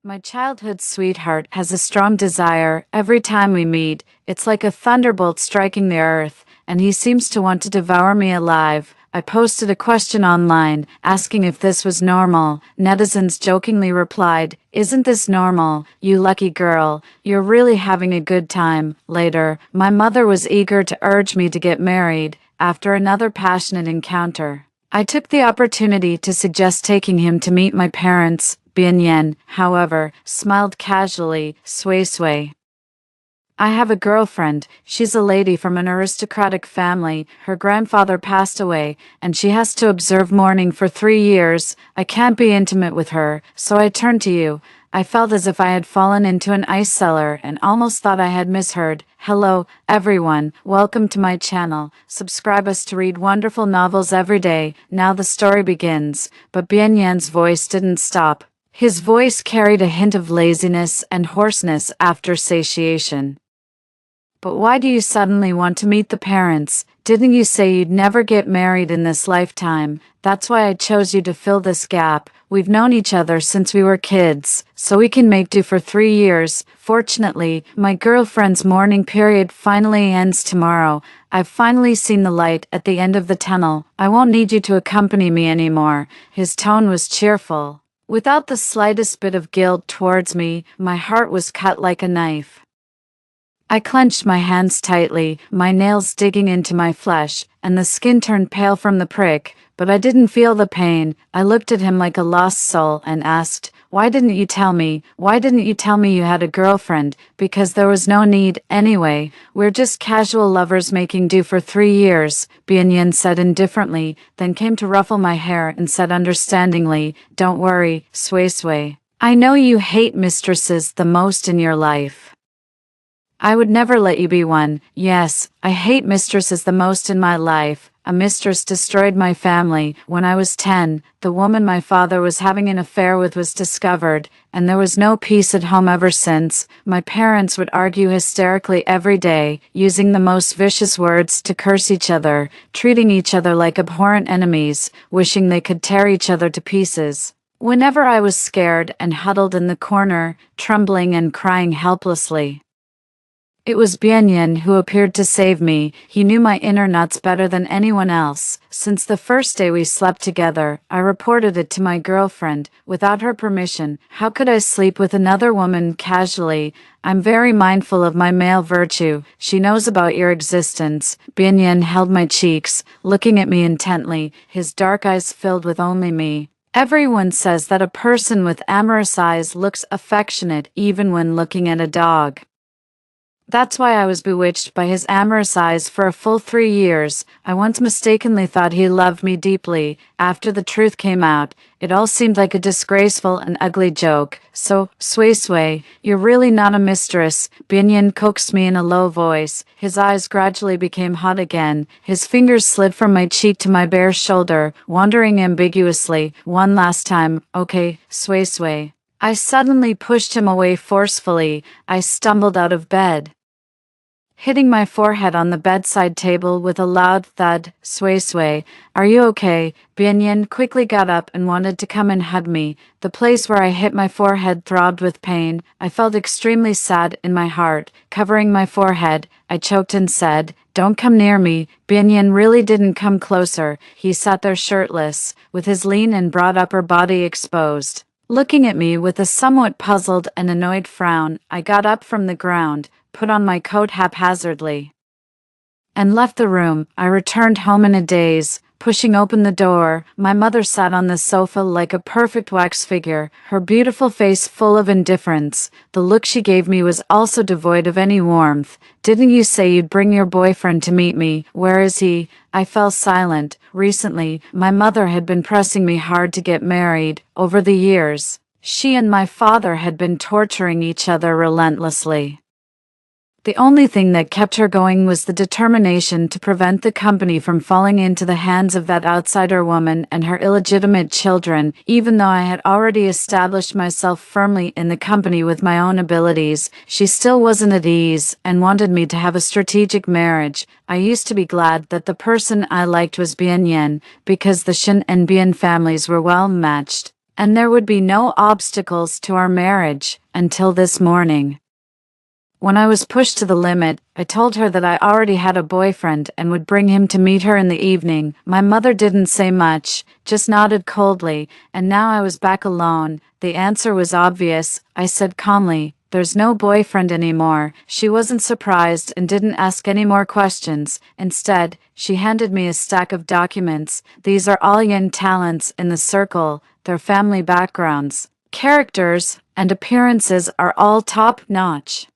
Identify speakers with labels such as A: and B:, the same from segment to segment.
A: My childhood sweetheart has a strong desire. Every time we meet, it's like a thunderbolt striking the earth, and he seems to want to devour me alive. I posted a question online, asking if this was normal. Netizens jokingly replied, "Isn't this normal? You lucky girl. You're really having a good time." Later, my mother was eager to urge me to get married, after another passionate encounter. I took the opportunity to suggest taking him to meet my parents. Bian, however, smiled casually, sway. "I have a girlfriend. She's a lady from an aristocratic family. Her grandfather passed away, and she has to observe mourning for 3 years. I can't be intimate with her, so I turned to you." I felt as if I had fallen into an ice cellar and almost thought I had misheard. Hello, everyone. Welcome to my channel. Subscribe us to read wonderful novels every day. Now the story begins. But Bian's voice didn't stop. His voice carried a hint of laziness and hoarseness after satiation. "But why do you suddenly want to meet the parents? Didn't you say you'd never get married in this lifetime? That's why I chose you to fill this gap. We've known each other since we were kids, so we can make do for 3 years. Fortunately, my girlfriend's mourning period finally ends tomorrow. I've finally seen the light at the end of the tunnel. I won't need you to accompany me anymore." His tone was cheerful. Without the slightest bit of guilt towards me, my heart was cut like a knife. I clenched my hands tightly, my nails digging into my flesh, and the skin turned pale from the prick, but I didn't feel the pain. I looked at him like a lost soul and asked, "Why didn't you tell me? Why didn't you tell me you had a girlfriend?" "Because there was no need, anyway. We're just casual lovers making do for 3 years, Bian said indifferently, then came to ruffle my hair and said understandingly, "Don't worry, sway. I know you hate mistresses the most in your life. I would never let you be one." "Yes, I hate mistresses the most in my life. A mistress destroyed my family. When I was 10, the woman my father was having an affair with was discovered, and there was no peace at home ever since. My parents would argue hysterically every day, using the most vicious words to curse each other, treating each other like abhorrent enemies, wishing they could tear each other to pieces. Whenever I was scared and huddled in the corner, trembling and crying helplessly, it was Bian who appeared to save me. He knew my inner nuts better than anyone else. Since the first day we slept together, I reported it to my girlfriend, without her permission. How could I sleep with another woman casually? I'm very mindful of my male virtue. She knows about your existence." Bian held my cheeks, looking at me intently, his dark eyes filled with only me. "Everyone says that a person with amorous eyes looks affectionate even when looking at a dog. That's why I was bewitched by his amorous eyes for a full 3 years. I once mistakenly thought he loved me deeply. After the truth came out, it all seemed like a disgraceful and ugly joke. So, sway, you're really not a mistress." Bian coaxed me in a low voice. His eyes gradually became hot again. His fingers slid from my cheek to my bare shoulder, wandering ambiguously. "One last time, okay, sway." I suddenly pushed him away forcefully. I stumbled out of bed, hitting my forehead on the bedside table with a loud thud. Sway. "Are you okay?" Bian quickly got up and wanted to come and hug me. The place where I hit my forehead throbbed with pain. I felt extremely sad in my heart. Covering my forehead, I choked and said, "Don't come near me." Bian really didn't come closer. He sat there shirtless, with his lean and broad upper body exposed, looking at me with a somewhat puzzled and annoyed frown. I got up from the ground, put on my coat haphazardly, and left the room. I returned home in a daze. Pushing open the door, my mother sat on the sofa like a perfect wax figure, her beautiful face full of indifference. The look she gave me was also devoid of any warmth. "Didn't you say you'd bring your boyfriend to meet me? Where is he?" I fell silent. Recently, my mother had been pressing me hard to get married. Over the years, she and my father had been torturing each other relentlessly. The only thing that kept her going was the determination to prevent the company from falling into the hands of that outsider woman and her illegitimate children. Even though I had already established myself firmly in the company with my own abilities, she still wasn't at ease and wanted me to have a strategic marriage. I used to be glad that the person I liked was Bian, because the Shin and Bian families were well matched. and there would be no obstacles to our marriage until this morning. When I was pushed to the limit, I told her that I already had a boyfriend and would bring him to meet her in the evening. My mother didn't say much, just nodded coldly, and now I was back alone. The answer was obvious. I said calmly, "There's no boyfriend anymore." She wasn't surprised and didn't ask any more questions. Instead, she handed me a stack of documents. These are all young talents in the circle. Their family backgrounds, characters, and appearances are all top-notch.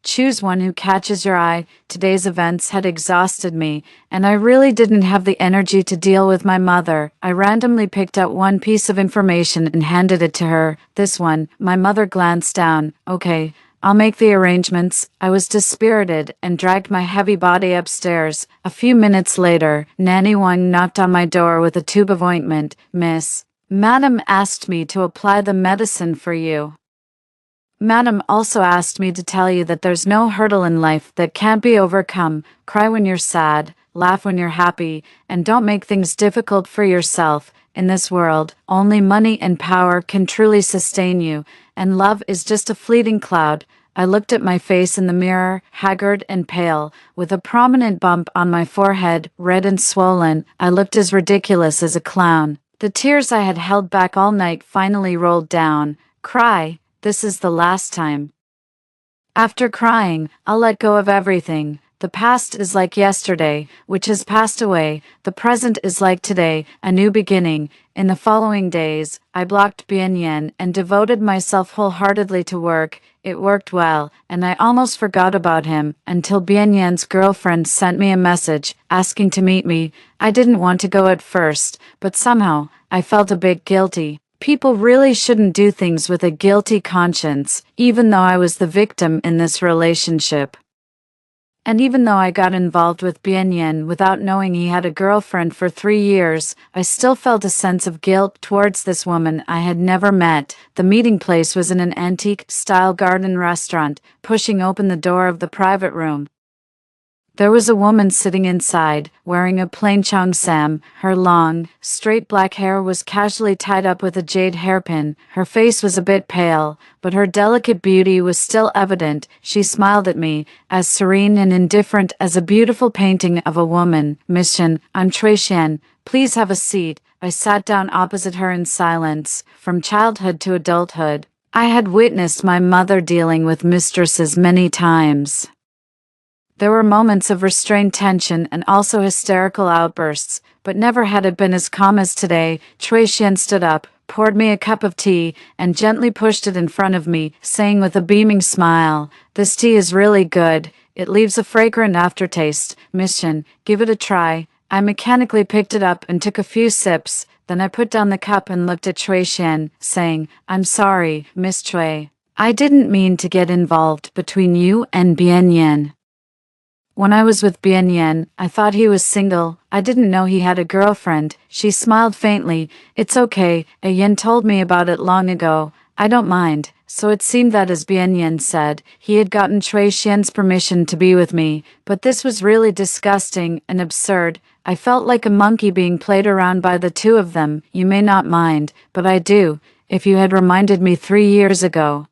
A: Choose one who catches your eye. Today's events had exhausted me, and I really didn't have the energy to deal with my mother. I randomly picked out one piece of information and handed it to her. "This one." My mother glanced down. "Okay, I'll make the arrangements." I was dispirited and dragged my heavy body upstairs. A few minutes later, Nanny Wang knocked on my door with a tube of ointment. "Miss, Madam asked me to apply the medicine for you. Madam also asked me to tell you that there's no hurdle in life that can't be overcome. Cry when you're sad, laugh when you're happy, and don't make things difficult for yourself. In this world, only money and power can truly sustain you, and love is just a fleeting cloud." I looked at my face in the mirror, haggard and pale, with a prominent bump on my forehead, red and swollen. I looked as ridiculous as a clown. The tears I had held back all night finally rolled down. "Cry. This is the last time. After crying, I'll let go of everything. The past is like yesterday, which has passed away. The present is like today, a new beginning." In the following days, I blocked Bianyan and devoted myself wholeheartedly to work. It worked well, and I almost forgot about him until Bianyan's girlfriend sent me a message asking to meet me. I didn't want to go at first, but somehow, I felt a bit guilty. People really shouldn't do things with a guilty conscience, even though I was the victim in this relationship. And even though I got involved with Bianyan without knowing he had a girlfriend for 3 years, I still felt a sense of guilt towards this woman I had never met. The meeting place was in an antique-style garden restaurant. Pushing open the door of the private room, there was a woman sitting inside, wearing a plain cheongsam. Her long, straight black hair was casually tied up with a jade hairpin. Her face was a bit pale, but her delicate beauty was still evident. She smiled at me, as serene and indifferent as a beautiful painting of a woman. "Miss Shen, I'm Cui Xian. Please have a seat." I sat down opposite her in silence. From childhood to adulthood, I had witnessed my mother dealing with mistresses many times. There were moments of restrained tension and also hysterical outbursts, but never had it been as calm as today. Cui Xian stood up, poured me a cup of tea, and gently pushed it in front of me, saying with a beaming smile, "This tea is really good. It leaves a fragrant aftertaste. Miss Chen, give it a try." I mechanically picked it up and took a few sips. Then I put down the cup and looked at Cui Xian, saying, "I'm sorry, Miss Cui. I didn't mean to get involved between you and Bianyan. When I was with Bianyan, I thought he was single. I didn't know he had a girlfriend." She smiled faintly. "It's okay. A Yin told me about it long ago. I don't mind." So it seemed that, as Bianyan said, he had gotten Cui Xian's permission to be with me. But this was really disgusting and absurd. I felt like a monkey being played around by the two of them. You may not mind, but I do. If you had reminded me 3 years ago,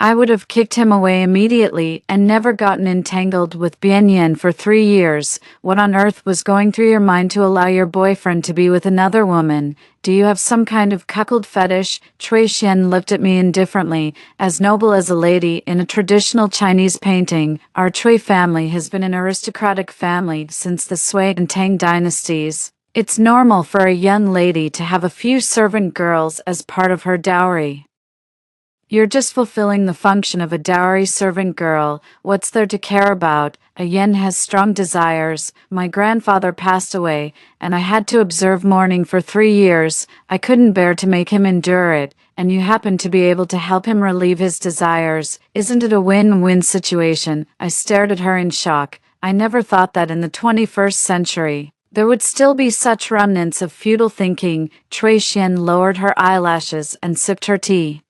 A: I would have kicked him away immediately and never gotten entangled with Bianyan for 3 years. What on earth was going through your mind to allow your boyfriend to be with another woman? Do you have some kind of cuckold fetish? Cui Xian looked at me indifferently. "As noble as a lady in a traditional Chinese painting, our Cui family has been an aristocratic family since the Sui and Tang dynasties. It's normal for a young lady to have a few servant girls as part of her dowry. You're just fulfilling the function of a dowry servant girl. What's there to care about? A Yen has strong desires. My grandfather passed away, and I had to observe mourning for 3 years. I couldn't bear to make him endure it, and you happen to be able to help him relieve his desires. Isn't it a win-win situation?" I stared at her in shock. I never thought that in the 21st century, there would still be such remnants of feudal thinking. Cui Xian lowered her eyelashes and sipped her tea.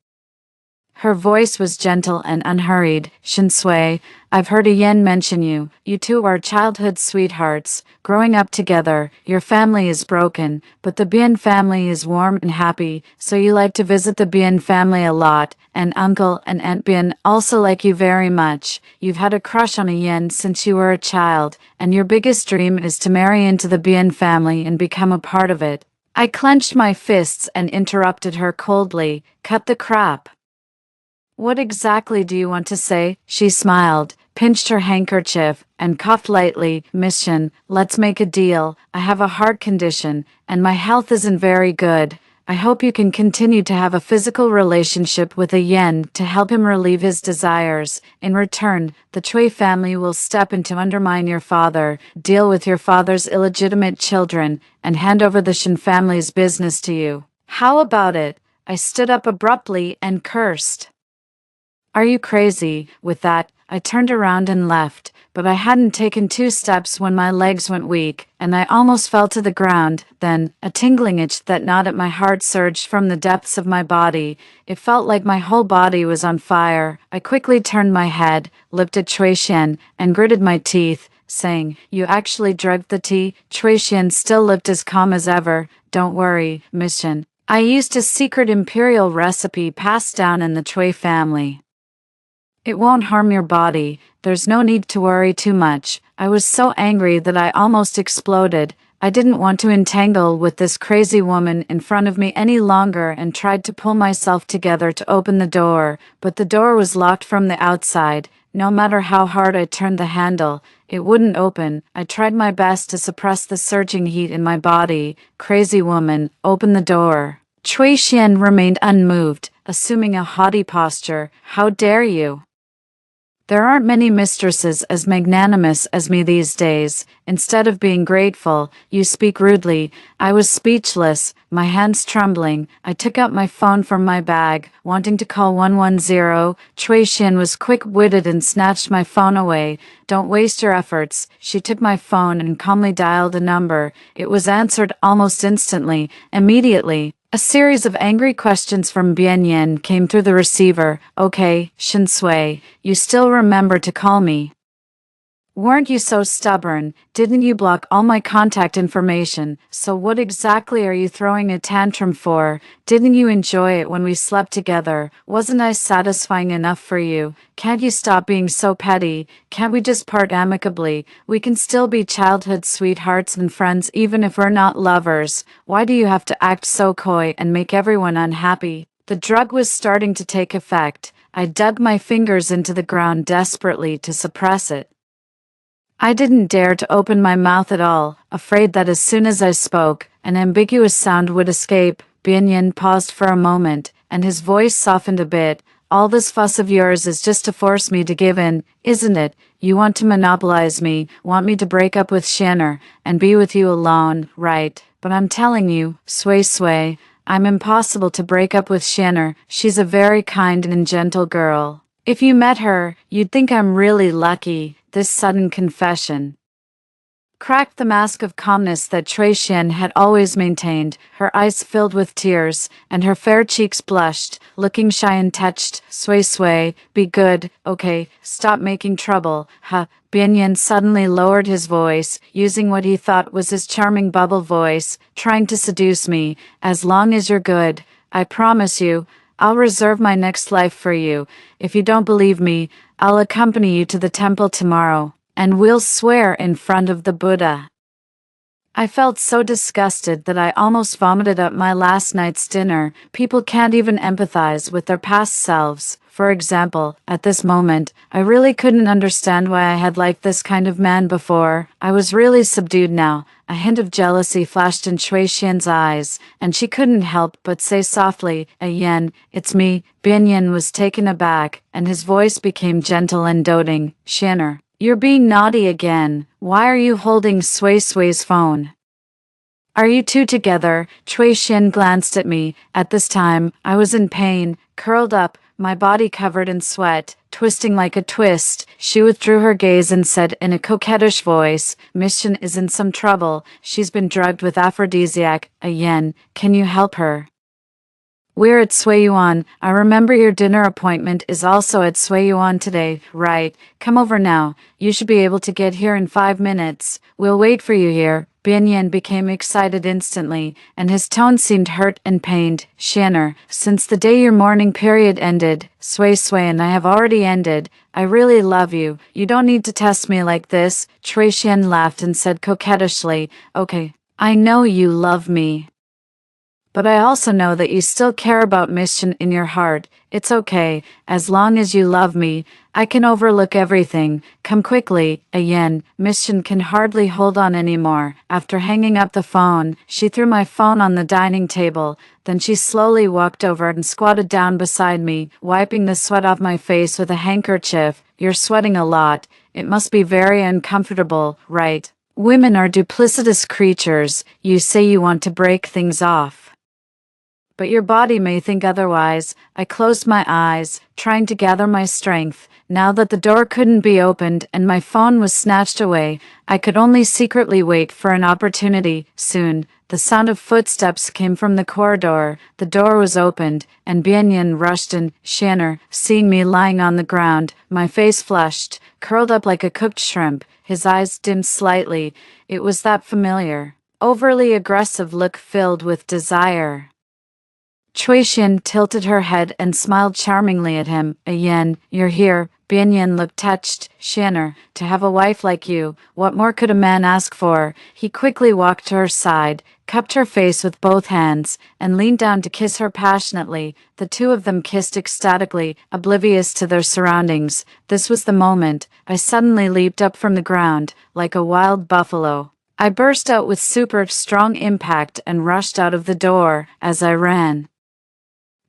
A: Her voice was gentle and unhurried. Shinsui, I've heard a yen mention you. You two are childhood sweethearts, growing up together. Your family is broken, but the Bien family is warm and happy, so you like to visit the Bien family a lot, and Uncle and Aunt Bien also like you very much. You've had a crush on a yen since you were a child, and your biggest dream is to marry into the Bien family and become a part of it. I clenched my fists and interrupted her coldly. Cut the crap. What exactly do you want to say? She smiled, pinched her handkerchief, and coughed lightly. Mission, let's make a deal. I have a heart condition, and my health isn't very good. I hope you can continue to have a physical relationship with a yen to help him relieve his desires. In return, the Chui family will step in to undermine your father, deal with your father's illegitimate children, and hand over the Shin family's business to you. How about it? I stood up abruptly and cursed. Are you crazy? With that, I turned around and left, but I hadn't taken 2 steps when my legs went weak, and I almost fell to the ground. Then, a tingling itch that gnawed at my heart surged from the depths of my body. It felt like my whole body was on fire. I quickly turned my head, looked at Chui Xian, and gritted my teeth, saying, You actually drugged the tea? Chui Xian still looked as calm as ever. Don't worry, Mission. I used a secret imperial recipe passed down in the Chui family. It won't harm your body. There's no need to worry too much. I was so angry that I almost exploded. I didn't want to entangle with this crazy woman in front of me any longer and tried to pull myself together to open the door, but the door was locked from the outside. No matter how hard I turned the handle, it wouldn't open. I tried my best to suppress the surging heat in my body. Crazy woman, open the door. Chui Xian remained unmoved, assuming a haughty posture. How dare you? There aren't many mistresses as magnanimous as me these days. Instead of being grateful, you speak rudely. I was speechless, my hands trembling. I took out my phone from my bag, wanting to call 110. Chui Xian was quick-witted and snatched my phone away. Don't waste your efforts. She took my phone and calmly dialed a number. It was answered almost instantly, immediately. A series of angry questions from Bien Yin came through the receiver. Okay, Shinsui, you still remember to call me. Weren't you so stubborn? Didn't you block all my contact information? So what exactly are you throwing a tantrum for? Didn't you enjoy it when we slept together? Wasn't I satisfying enough for you? Can't you stop being so petty? Can't we just part amicably? We can still be childhood sweethearts and friends even if we're not lovers. Why do you have to act so coy and make everyone unhappy? The drug was starting to take effect. I dug my fingers into the ground desperately to suppress it. I didn't dare to open my mouth at all, afraid that as soon as I spoke, an ambiguous sound would escape. Bien Yin paused for a moment, and his voice softened a bit. All this fuss of yours is just to force me to give in, isn't it? You want to monopolize me, want me to break up with Shanner, and be with you alone, right? But I'm telling you, Sui, I'm impossible to break up with Shanner. She's a very kind and gentle girl. If you met her, you'd think I'm really lucky. This sudden confession cracked the mask of calmness that Chui Xian had always maintained. Her eyes filled with tears, and her fair cheeks blushed, looking shy and touched. Sui, be good, okay, stop making trouble. Bien Yin suddenly lowered his voice, using what he thought was his charming bubble voice, trying to seduce me. As long as you're good, I promise you, I'll reserve my next life for you. If you don't believe me, I'll accompany you to the temple tomorrow, and we'll swear in front of the Buddha. I felt so disgusted that I almost vomited up my last night's dinner. People can't even empathize with their past selves. For example, at this moment, I really couldn't understand why I had liked this kind of man before. I was really subdued now. A hint of jealousy flashed in Chui Xian's eyes, and she couldn't help but say softly, Yen, it's me. Bien Yin was taken aback, and his voice became gentle and doting. Shanner, you're being naughty again. Why are you holding Sui's phone? Are you two together? Chui Xian glanced at me. At this time, I was in pain, curled up, my body covered in sweat, twisting like a twist. She withdrew her gaze and said in a coquettish voice, Mission is in some trouble. She's been drugged with aphrodisiac. Yen, can you help her? We're at Yuan. I remember your dinner appointment is also at Yuan today, right? Come over now. You should be able to get here in 5 minutes. We'll wait for you here. Bianyan became excited instantly, and his tone seemed hurt and pained. Shanner, since the day your mourning period ended, Sui and I have already ended. I really love you. You don't need to test me like this. Chui Xian laughed and said coquettishly, okay, I know you love me. But I also know that you still care about Mission in your heart. It's okay, as long as you love me, I can overlook everything. Come quickly, Ayen. Mission can hardly hold on anymore. After hanging up the phone, she threw my phone on the dining table. Then she slowly walked over and squatted down beside me, wiping the sweat off my face with a handkerchief. You're sweating a lot. It must be very uncomfortable, right? Women are duplicitous creatures. You say you want to break things off, but your body may think otherwise. I closed my eyes, trying to gather my strength. Now that the door couldn't be opened and my phone was snatched away, I could only secretly wait for an opportunity. Soon, the sound of footsteps came from the corridor. The door was opened, and Bianyan rushed in. Shanner, seeing me lying on the ground, my face flushed, curled up like a cooked shrimp, his eyes dimmed slightly. It was that familiar, overly aggressive look filled with desire. Chui Xin tilted her head and smiled charmingly at him. Ayen, you're here. Bianyan looked touched. Shanner, to have a wife like you, what more could a man ask for? He quickly walked to her side, cupped her face with both hands, and leaned down to kiss her passionately. The two of them kissed ecstatically, oblivious to their surroundings. This was the moment. I suddenly leaped up from the ground, like a wild buffalo. I burst out with super strong impact and rushed out of the door. As I ran,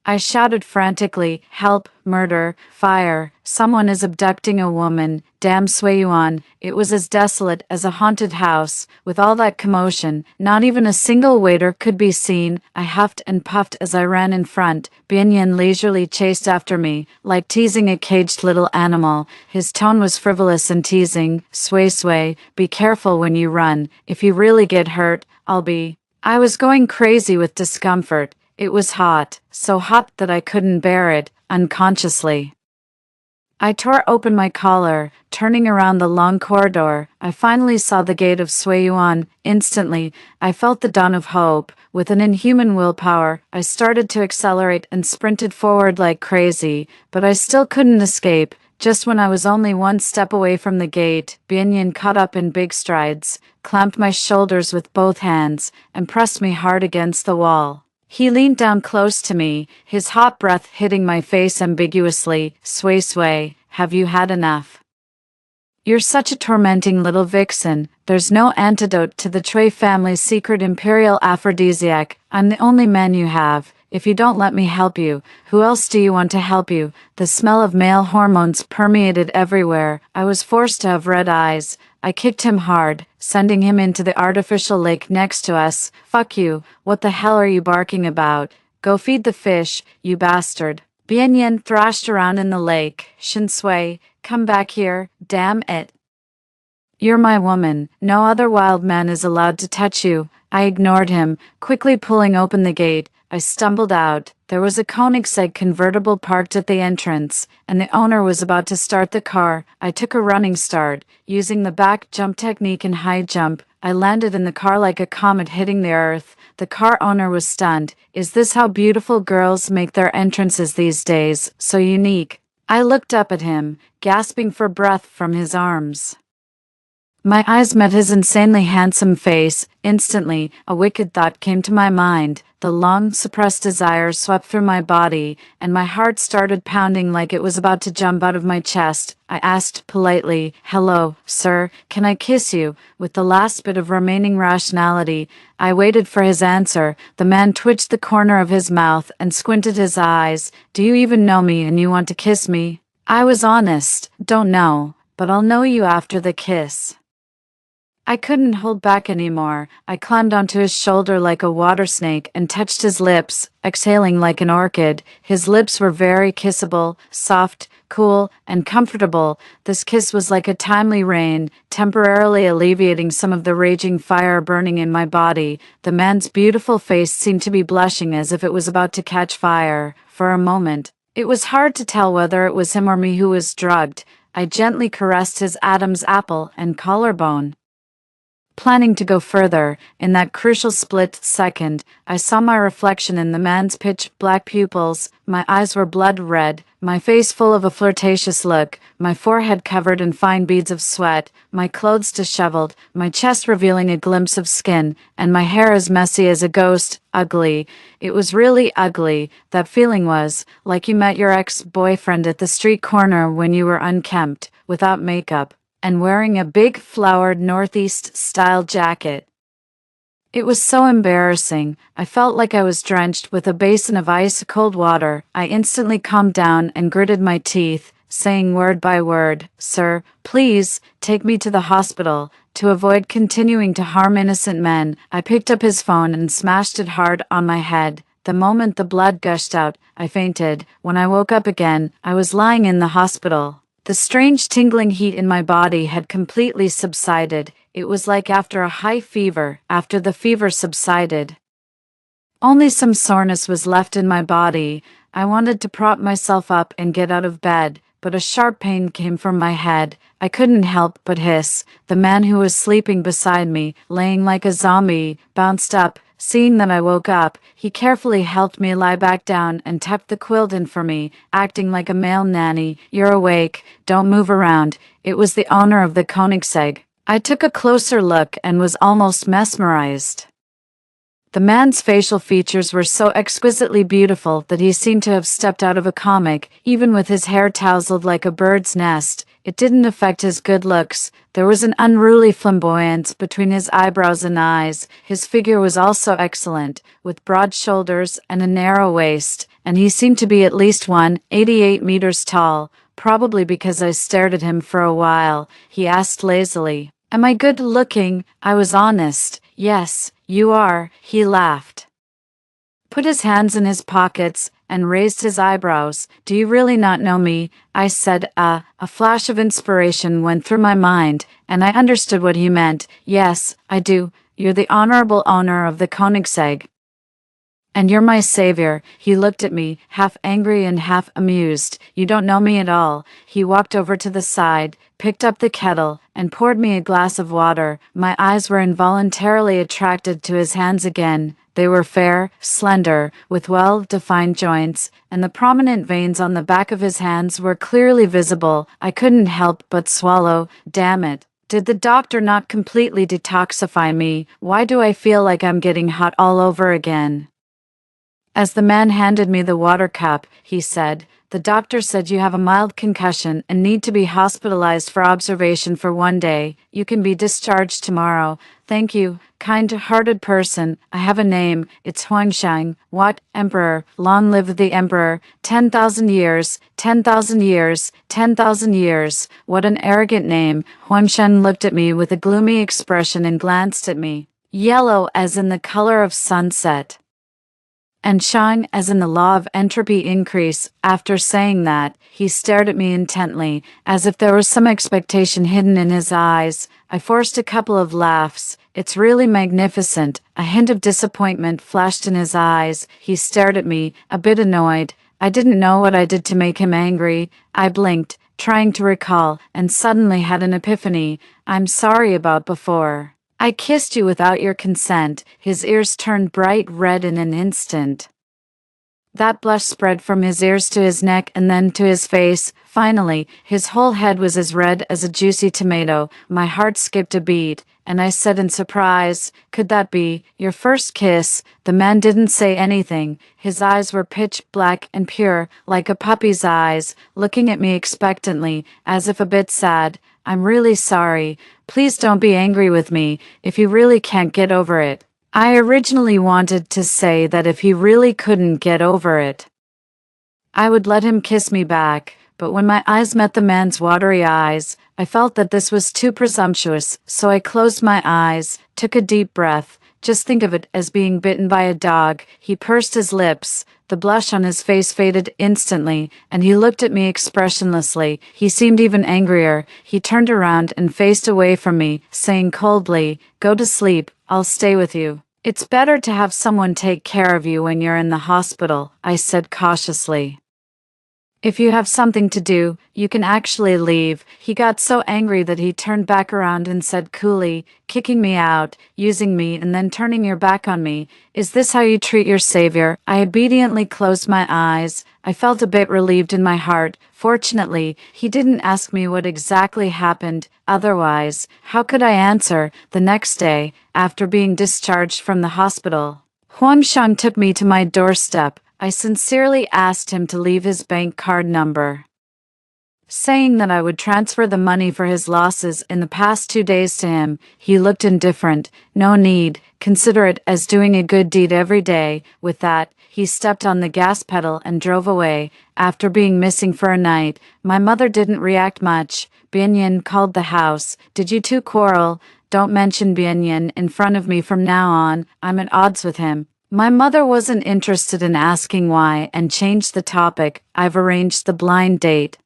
A: I shouted frantically, help, murder, fire, someone is abducting a woman, damn Yuan. It was as desolate as a haunted house. With all that commotion, not even a single waiter could be seen. I huffed and puffed as I ran in front. Bianyan leisurely chased after me, like teasing a caged little animal. His tone was frivolous and teasing. Sui, be careful when you run. If you really get hurt, I'll be... I was going crazy with discomfort. It was hot, so hot that I couldn't bear it, unconsciously. I tore open my collar, turning around the long corridor. I finally saw the gate of Yuan. Instantly, I felt the dawn of hope. With an inhuman willpower, I started to accelerate and sprinted forward like crazy, but I still couldn't escape. Just when I was only one step away from the gate, Bianyan caught up in big strides, clamped my shoulders with both hands, and pressed me hard against the wall. He leaned down close to me, his hot breath hitting my face ambiguously. Sui, have you had enough? You're such a tormenting little vixen. There's no antidote to the Chui family's secret imperial aphrodisiac. I'm the only man you have. If you don't let me help you, who else do you want to help you? The smell of male hormones permeated everywhere. I was forced to have red eyes. I kicked him hard, sending him into the artificial lake next to us. Fuck you, what the hell are you barking about? Go feed the fish, you bastard. Bianyan thrashed around in the lake. Shinsui, come back here, damn it. You're my woman. No other wild man is allowed to touch you. I ignored him, quickly pulling open the gate. I stumbled out. There was a Koenigsegg convertible parked at the entrance, and the owner was about to start the car. I took a running start. Using the back jump technique and high jump, I landed in the car like a comet hitting the earth. The car owner was stunned. Is this how beautiful girls make their entrances these days? So unique. I looked up at him, gasping for breath from his arms. My eyes met his insanely handsome face. Instantly, a wicked thought came to my mind. The long-suppressed desire swept through my body, and my heart started pounding like it was about to jump out of my chest. I asked politely, hello, sir, can I kiss you? With the last bit of remaining rationality, I waited for his answer. The man twitched the corner of his mouth and squinted his eyes. Do you even know me and you want to kiss me? I was honest. Don't know, but I'll know you after the kiss. I couldn't hold back anymore. I climbed onto his shoulder like a water snake and touched his lips, exhaling like an orchid. His lips were very kissable, soft, cool, and comfortable. This kiss was like a timely rain, temporarily alleviating some of the raging fire burning in my body. The man's beautiful face seemed to be blushing as if it was about to catch fire. For a moment, it was hard to tell whether it was him or me who was drugged. I gently caressed his Adam's apple and collarbone. Planning to go further, in that crucial split second, I saw my reflection in the man's pitch-black pupils. My eyes were blood red, my face full of a flirtatious look, my forehead covered in fine beads of sweat, my clothes disheveled, my chest revealing a glimpse of skin, and my hair as messy as a ghost. Ugly. It was really ugly. That feeling was like you met your ex-boyfriend at the street corner when you were unkempt, without makeup, and wearing a big flowered Northeast-style jacket. It was so embarrassing. I felt like I was drenched with a basin of ice-cold water. I instantly calmed down and gritted my teeth, saying word by word, "Sir, please, take me to the hospital." To avoid continuing to harm innocent men, I picked up his phone and smashed it hard on my head. The moment the blood gushed out, I fainted. When I woke up again, I was lying in the hospital. The strange tingling heat in my body had completely subsided. It was like after a high fever, after the fever subsided. Only some soreness was left in my body. I wanted to prop myself up and get out of bed, but a sharp pain came from my head. I couldn't help but hiss. The man who was sleeping beside me, laying like a zombie, bounced up. Seeing that I woke up, he carefully helped me lie back down and tucked the quilt in for me, acting like a male nanny. "You're awake. Don't move around." It was the owner of the Koenigsegg. I took a closer look and was almost mesmerized. The man's facial features were so exquisitely beautiful that he seemed to have stepped out of a comic, even with his hair tousled like a bird's nest. It didn't affect his good looks. There was an unruly flamboyance between his eyebrows and eyes. His figure was also excellent, with broad shoulders and a narrow waist, and he seemed to be at least 188 meters tall. Probably because I stared at him for a while, he asked lazily, "Am I good looking?" I was honest. "Yes, you are," he laughed. Put his hands in his pockets, and raised his eyebrows. "Do you really not know me?" I said. A flash of inspiration went through my mind, and I understood what he meant. "Yes, I do. You're the honorable owner of the Koenigsegg. And you're my savior." He looked at me, half angry and half amused. "You don't know me at all." He walked over to the side, picked up the kettle, and poured me a glass of water. My eyes were involuntarily attracted to his hands again. They were fair, slender, with well-defined joints, and the prominent veins on the back of his hands were clearly visible. I couldn't help but swallow. Damn it. Did the doctor not completely detoxify me? Why do I feel like I'm getting hot all over again? As the man handed me the water cup, he said, "The doctor said you have a mild concussion and need to be hospitalized for observation for 1 day. You can be discharged tomorrow." "Thank you, kind-hearted person. I have a name. It's Huangshan." "What? Emperor? Long live the emperor. 10,000 years, 10,000 years, 10,000 years." What an arrogant name. Huangshan looked at me with a gloomy expression and glanced at me. Yellow as in the color of sunset, and Shang as in the law of entropy increase. After saying that, he stared at me intently, as if there was some expectation hidden in his eyes. I forced a couple of laughs. "It's really magnificent." A hint of disappointment flashed in his eyes. He stared at me, a bit annoyed. I didn't know what I did to make him angry. I blinked, trying to recall, and suddenly had an epiphany. "I'm sorry about before. I kissed you without your consent." His ears turned bright red in an instant. That blush spread from his ears to his neck and then to his face. Finally, his whole head was as red as a juicy tomato. My heart skipped a beat, and I said in surprise, "Could that be your first kiss?" The man didn't say anything. His eyes were pitch black and pure, like a puppy's eyes, looking at me expectantly, as if a bit sad. "I'm really sorry. Please don't be angry with me if you really can't get over it." I originally wanted to say that if he really couldn't get over it, I would let him kiss me back, but when my eyes met the man's watery eyes, I felt that this was too presumptuous, so I closed my eyes, took a deep breath. Just think of it as being bitten by a dog. He pursed his lips. The blush on his face faded instantly, and he looked at me expressionlessly. He seemed even angrier. He turned around and faced away from me, saying coldly, "Go to sleep, I'll stay with you." "It's better to have someone take care of you when you're in the hospital," I said cautiously. "If you have something to do, you can actually leave." He got so angry that he turned back around and said coolly, "Kicking me out, using me, and then turning your back on me. Is this how you treat your savior?" I obediently closed my eyes. I felt a bit relieved in my heart. Fortunately, he didn't ask me what exactly happened. Otherwise, how could I answer? The next day, after being discharged from the hospital, Huangshang took me to my doorstep. I sincerely asked him to leave his bank card number, saying that I would transfer the money for his losses in the past 2 days to him. He looked indifferent. "No need. Consider it as doing a good deed every day." With that, he stepped on the gas pedal and drove away. After being missing for a night, my mother didn't react much. Bianyan called the house. "Did you two quarrel? Don't mention Bianyan in front of me from now on. I'm at odds with him." My mother wasn't interested in asking why and changed the topic. "I've arranged the blind date.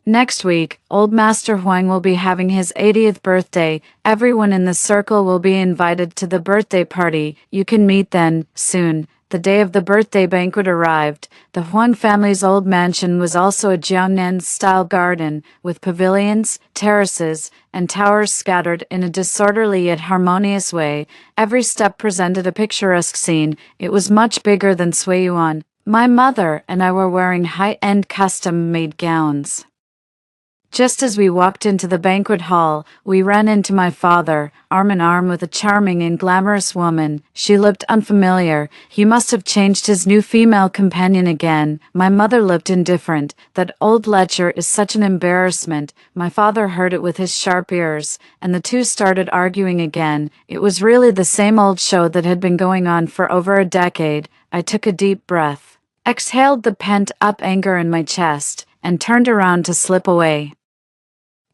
A: Next week, old Master Huang will be having his 80th birthday. Everyone in the circle will be invited to the birthday party. You can meet then, soon." The day of the birthday banquet arrived. The Huang family's old mansion was also a Jiangnan-style garden, with pavilions, terraces, and towers scattered in a disorderly yet harmonious way. Every step presented a picturesque scene. It was much bigger than Suiyuan. My mother and I were wearing high-end custom-made gowns. Just as we walked into the banquet hall, we ran into my father, arm in arm with a charming and glamorous woman. She looked unfamiliar. He must have changed his new female companion again. My mother looked indifferent. "That old lecher is such an embarrassment." My father heard it with his sharp ears, and the two started arguing again. It was really the same old show that had been going on for over a decade. I took a deep breath, exhaled the pent-up anger in my chest, and turned around to slip away.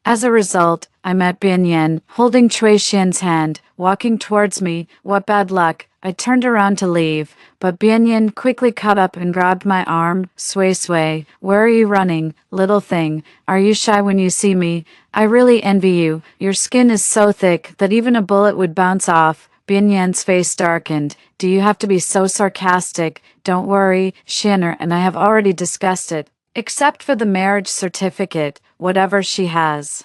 A: As a result, I met Bianyan, holding Cui Xian's hand, walking towards me. "What bad luck." I turned around to leave, but Bianyan quickly caught up and grabbed my arm. Sui, where are you running, little thing? Are you shy when you see me? I really envy you. Your skin is so thick that even a bullet would bounce off." Bianyan's face darkened. "Do you have to be so sarcastic?" "Don't worry, Xianer and I have already discussed it. Except for the marriage certificate, whatever she has.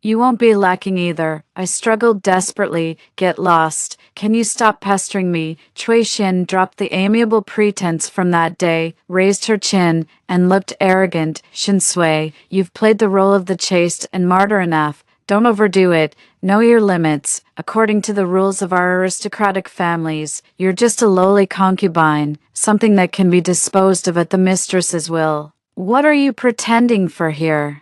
A: You won't be lacking either." I struggled desperately. "Get lost. Can you stop pestering me?" Cui Xian dropped the amiable pretense from that day, raised her chin, and looked arrogant. "Shin Sui, you've played the role of the chaste and martyr enough. Don't overdo it. Know your limits. According to the rules of our aristocratic families, you're just a lowly concubine, something that can be disposed of at the mistress's will. What are you pretending for here?"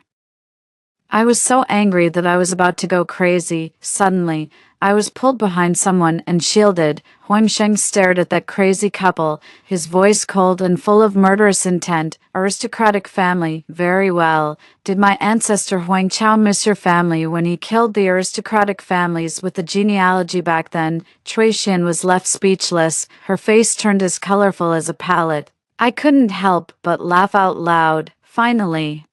A: I was so angry that I was about to go crazy. Suddenly, I was pulled behind someone and shielded. Huangsheng stared at that crazy couple, his voice cold and full of murderous intent. "Aristocratic family, very well. Did my ancestor Huang Chao miss your family when he killed the aristocratic families with the genealogy back then?" Cui Xian was left speechless, her face turned as colorful as a palette. I couldn't help but laugh out loud. Finally,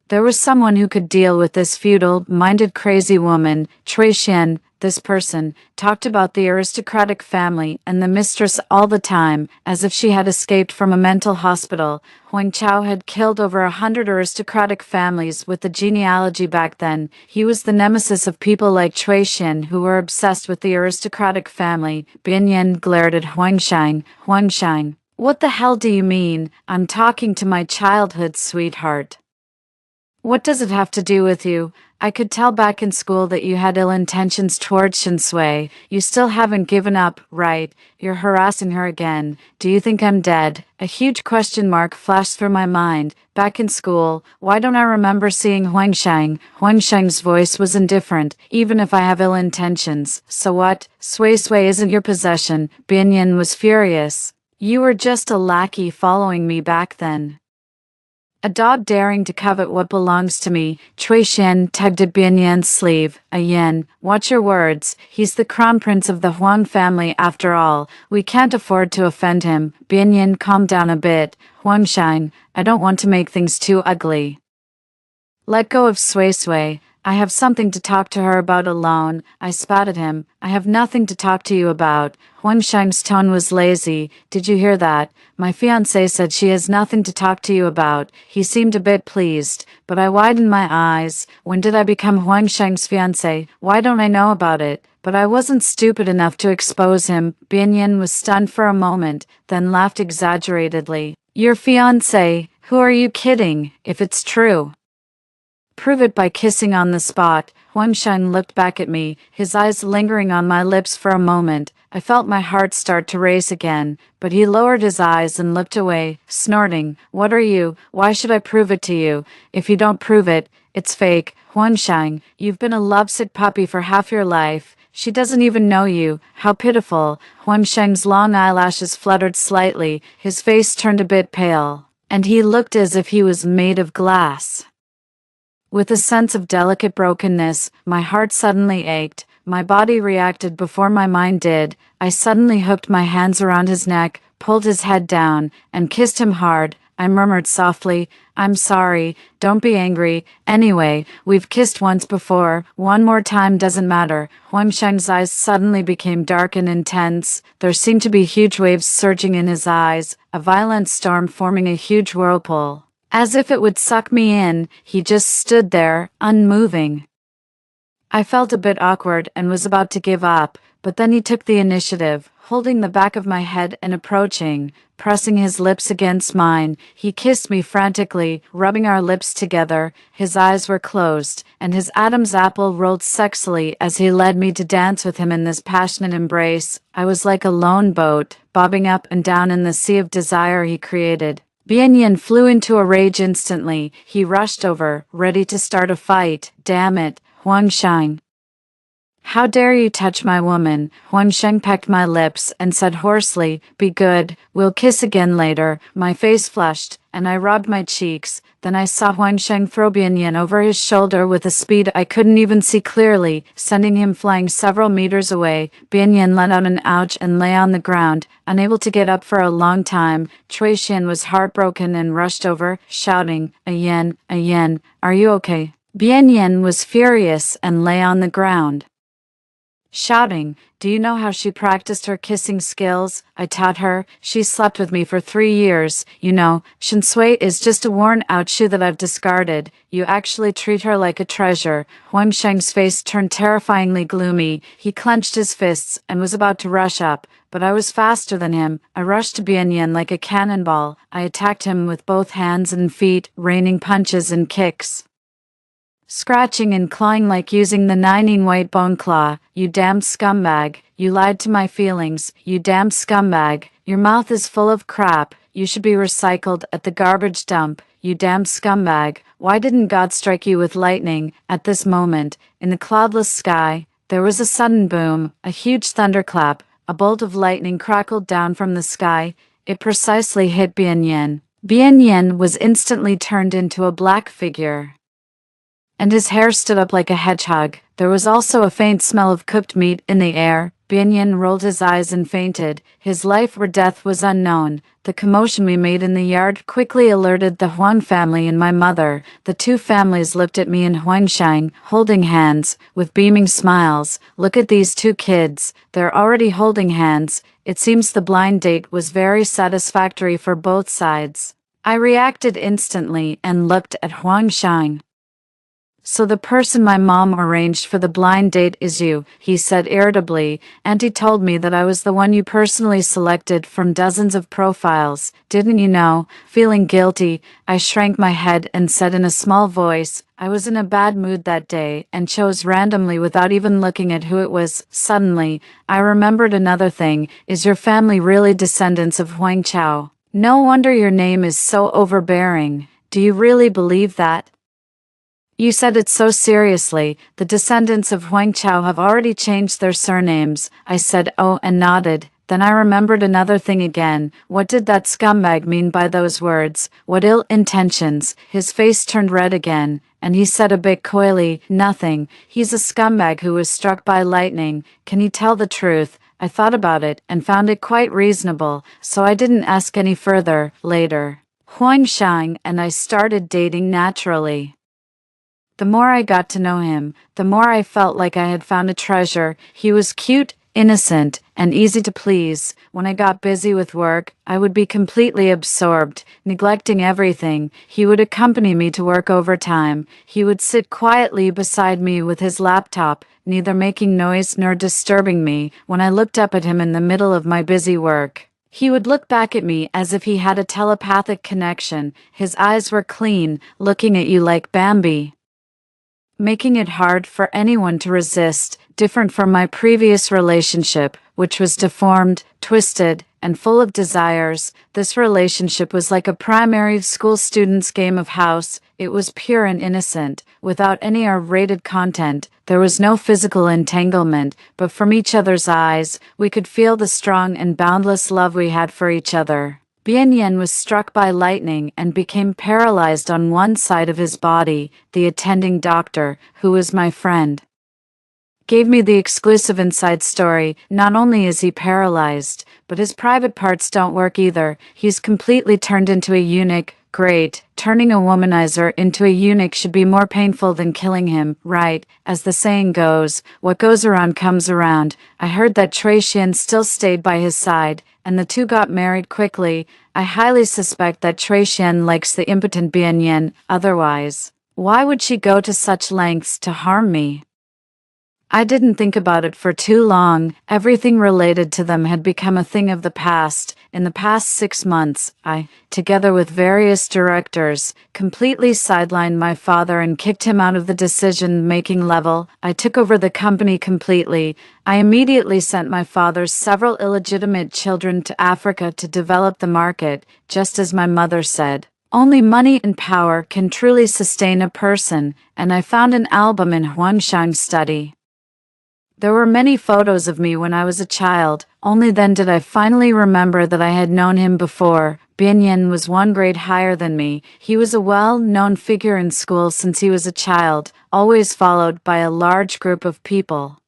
A: there was someone who could deal with this feudal-minded crazy woman. Cui Xian, this person, talked about the aristocratic family and the mistress all the time, as if she had escaped from a mental hospital. Huang Chao had killed over 100 aristocratic families with the genealogy back then. He was the nemesis of people like Cui Xian who were obsessed with the aristocratic family. Bianyan glared at Huangshang. "Huangshang, what the hell do you mean? I'm talking to my childhood sweetheart. What does it have to do with you? I could tell back in school that you had ill intentions towards Shinsui. You still haven't given up, right? You're harassing her again. Do you think I'm dead?" A huge question mark flashed through my mind. Back in school, why don't I remember seeing Huangshang? Huangshang's voice was indifferent. "Even if I have ill intentions, so what? Sui isn't your possession." Bianyan was furious. "You were just a lackey following me back then. A dog daring to covet what belongs to me. Chui Xian tugged at Bian Yan's sleeve. A Yan, watch your words. He's the crown prince of the Huang family after all. We can't afford to offend him. Bian Yan calmed down a bit. Huang Shine, I don't want to make things too ugly. Let go of Sui Sui. I have something to talk to her about alone. I spat at him. I have nothing to talk to you about. Huang Shang's tone was lazy. Did you hear that? My fiancée said she has nothing to talk to you about. He seemed a bit pleased, but I widened my eyes. When did I become Huang Shang's fiancée? Why don't I know about it? But I wasn't stupid enough to expose him. Bian Yin was stunned for a moment, then laughed exaggeratedly. Your fiancé? Who are you kidding, if it's true? Prove it by kissing on the spot. Huang Shang looked back at me, his eyes lingering on my lips for a moment. I felt my heart start to race again, but he lowered his eyes and looked away, snorting. What are you? Why should I prove it to you? If you don't prove it, it's fake. Huang Shang, you've been a lovesick puppy for half your life. She doesn't even know you. How pitiful. Huang Shang's long eyelashes fluttered slightly, his face turned a bit pale, and he looked as if he was made of glass. With a sense of delicate brokenness, my heart suddenly ached. My body reacted before my mind did. I suddenly hooked my hands around his neck, pulled his head down, and kissed him hard. I murmured softly, I'm sorry, don't be angry. Anyway, we've kissed once before. One more time doesn't matter. Huang Shang's eyes suddenly became dark and intense. There seemed to be huge waves surging in his eyes, a violent storm forming a huge whirlpool. As if it would suck me in, he just stood there, unmoving. I felt a bit awkward and was about to give up, but then he took the initiative, holding the back of my head and approaching, pressing his lips against mine. He kissed me frantically, rubbing our lips together. His eyes were closed, and his Adam's apple rolled sexily as he led me to dance with him in this passionate embrace. I was like a lone boat, bobbing up and down in the sea of desire he created. Bian Yin flew into a rage instantly. He rushed over, ready to start a fight. Damn it, Huang Shang. How dare you touch my woman? Huang Sheng pecked my lips and said hoarsely, be good, we'll kiss again later. My face flushed, and I rubbed my cheeks. Then I saw Huang Sheng throw Bian Yin over his shoulder with a speed I couldn't even see clearly, sending him flying several meters away. Bian Yin let out an ouch and lay on the ground, unable to get up for a long time. Chui Xian was heartbroken and rushed over, shouting, a yen, are you okay? Bian Yin was furious and lay on the ground, shouting, do you know how she practiced her kissing skills? I taught her. She slept with me for 3 years. You know, Shen Sui is just a worn-out shoe that I've discarded. You actually treat her like a treasure. Huang Sheng's face turned terrifyingly gloomy. He clenched his fists and was about to rush up, but I was faster than him. I rushed to Bian Yin like a cannonball. I attacked him with both hands and feet, raining punches and kicks, scratching and clawing like using the Nining white bone claw. You damn scumbag. You lied to my feelings. You damn scumbag. Your mouth is full of crap. You should be recycled at the garbage dump. You damn scumbag. Why didn't God strike you with lightning? At this moment, in the cloudless sky, there was a sudden boom, a huge thunderclap. A bolt of lightning crackled down from the sky. It precisely hit Bian Yin. Bian Yin was instantly turned into a black figure, and his hair stood up like a hedgehog. There was also a faint smell of cooked meat in the air. Bian Yin rolled his eyes and fainted. His life or death was unknown. The commotion we made in the yard quickly alerted the Huang family and my mother. The two families looked at me and Huang Shang, holding hands, with beaming smiles. Look at these two kids. They're already holding hands. It seems the blind date was very satisfactory for both sides. I reacted instantly and looked at Huang Shang. So the person my mom arranged for the blind date is you, he said irritably. Auntie told me that I was the one you personally selected from dozens of profiles. Didn't you know? Feeling guilty, I shrank my head and said in a small voice, I was in a bad mood that day and chose randomly without even looking at who it was. Suddenly, I remembered another thing. Is your family really descendants of Huang Chao? No wonder your name is so overbearing. Do you really believe that? You said it so seriously. The descendants of Huang Chao have already changed their surnames. I said oh and nodded. Then I remembered another thing again. What did that scumbag mean by those words? What ill intentions? His face turned red again, and he said a bit coyly, "Nothing. He's a scumbag who was struck by lightning. Can he tell the truth?" I thought about it and found it quite reasonable, so I didn't ask any further. Later, Huang Shang and I started dating naturally. The more I got to know him, the more I felt like I had found a treasure. He was cute, innocent, and easy to please. When I got busy with work, I would be completely absorbed, neglecting everything. He would accompany me to work overtime. He would sit quietly beside me with his laptop, neither making noise nor disturbing me when I looked up at him in the middle of my busy work. He would look back at me as if he had a telepathic connection. His eyes were clean, looking at you like Bambi, making it hard for anyone to resist, different from my previous relationship, which was deformed, twisted, and full of desires. This relationship was like a primary school student's game of house. It was pure and innocent, without any R-rated content. There was no physical entanglement, but from each other's eyes, we could feel the strong and boundless love we had for each other. Bian was struck by lightning and became paralyzed on one side of his body. The attending doctor, who was my friend, gave me the exclusive inside story. Not only is he paralyzed, but his private parts don't work either. He's completely turned into a eunuch. Great. Turning a womanizer into a eunuch should be more painful than killing him, right? As the saying goes, what goes around comes around. I heard that Cui Xian still stayed by his side, and the two got married quickly. I highly suspect that Cui Xian likes the impotent Bian Yin. Otherwise, why would she go to such lengths to harm me? I didn't think about it for too long. Everything related to them had become a thing of the past. In the past 6 months, I, together with various directors, completely sidelined my father and kicked him out of the decision-making level. I took over the company completely. I immediately sent my father's several illegitimate children to Africa to develop the market, just as my mother said. Only money and power can truly sustain a person, and I found an album in Huangshang's study. There were many photos of me when I was a child. Only then did I finally remember that I had known him before. Bian Yin was 1 grade higher than me. He was a well-known figure in school since he was a child, always followed by a large group of people.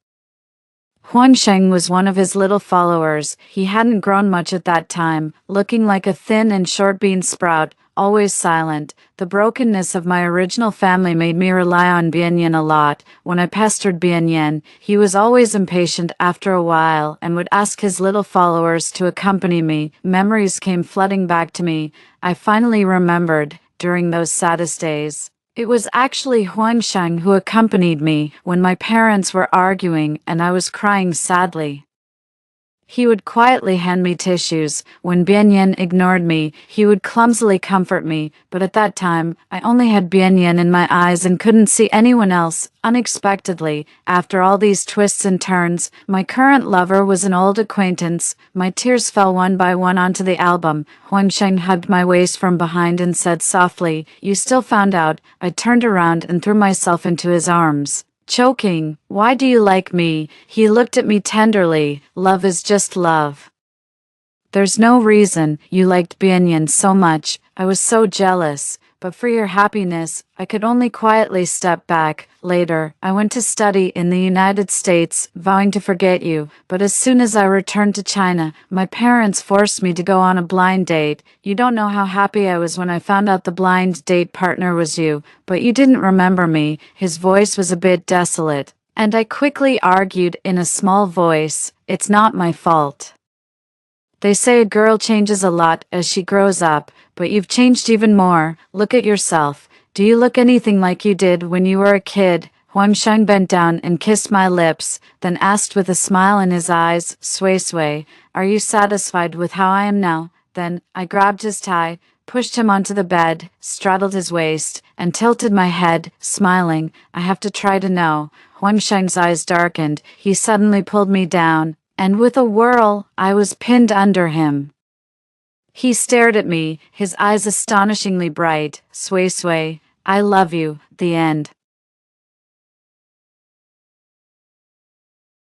A: Huangsheng was one of his little followers. He hadn't grown much at that time, looking like a thin and short bean sprout, always silent. The brokenness of my original family made me rely on Bian Yin a lot. When I pestered Bian Yin, he was always impatient after a while and would ask his little followers to accompany me. Memories came flooding back to me. I finally remembered, during those saddest days, it was actually Huangshang who accompanied me when my parents were arguing and I was crying sadly. He would quietly hand me tissues. When Bian Yin ignored me, he would clumsily comfort me, but at that time, I only had Bian Yin in my eyes and couldn't see anyone else. Unexpectedly, after all these twists and turns, my current lover was an old acquaintance. My tears fell one by one onto the album. Huangsheng hugged my waist from behind and said softly, "You still found out." I turned around and threw myself into his arms, choking. "Why do you like me?" He looked at me tenderly. "Love is just love. There's no reason you liked Bian Yin so much. I was so jealous. But for your happiness, I could only quietly step back." Later, I went to study in the United States, vowing to forget you. But as soon as I returned to China, my parents forced me to go on a blind date. You don't know how happy I was when I found out the blind date partner was you. But you didn't remember me. His voice was a bit desolate. And I quickly argued in a small voice, "It's not my fault. They say a girl changes a lot as she grows up, but you've changed even more. Look at yourself. Do you look anything like you did when you were a kid?" Huangsheng bent down and kissed my lips, then asked with a smile in his eyes, Sui, "Are you satisfied with how I am now?" Then I grabbed his tie, pushed him onto the bed, straddled his waist, and tilted my head, smiling. "I have to try to know." Huangsheng's eyes darkened. He suddenly pulled me down, and with a whirl, I was pinned under him. He stared at me, his eyes astonishingly bright. Sui, I love you. The end.